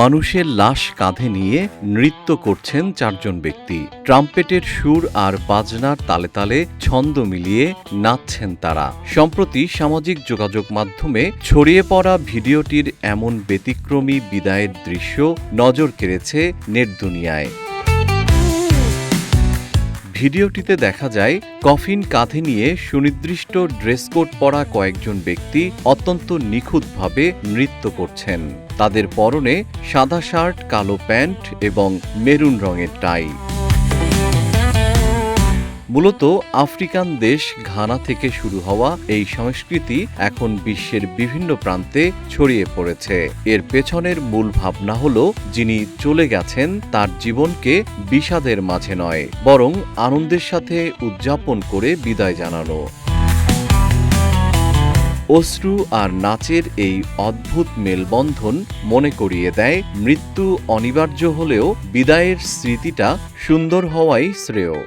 মানুষের লাশ কাঁধে নিয়ে নৃত্য করছেন চারজন ব্যক্তি। ট্রাম্পেটের সুর আর বাজনার তালে তালে ছন্দ মিলিয়ে নাচছেন তারা। সম্প্রতি সামাজিক যোগাযোগ মাধ্যমে ছড়িয়ে পড়া ভিডিওটির এমন ব্যতিক্রমী বিদায়ের দৃশ্য নজর কেড়েছে নেট দুনিয়ায়। ভিডিওটিতে দেখা যায় কফিন কাঁধে নিয়ে সুনির্দিষ্ট ড্রেস কোড পরা কয়েকজন ব্যক্তি অত্যন্ত নিখুঁতভাবে নৃত্য করছেন। তাদের পরনে সাদা শার্ট, কালো প্যান্ট এবং মেরুন রঙের টাই। মূলত আফ্রিকান দেশ ঘানা থেকে শুরু হওয়া এই সংস্কৃতি এখন বিশ্বের বিভিন্ন প্রান্তে ছড়িয়ে পড়েছে। এর পেছনের মূল ভাবনা হল, যিনি চলে গেছেন তার জীবনকে বিষাদের মাঝে নয়, বরং আনন্দের সাথে উদযাপন করে বিদায় জানানো। অশ্রু আর নাচের এই অদ্ভুত মেলবন্ধন মনে করিয়ে দেয়, মৃত্যু অনিবার্য হলেও বিদায়ের স্মৃতিটা সুন্দর হওয়াই শ্রেয়।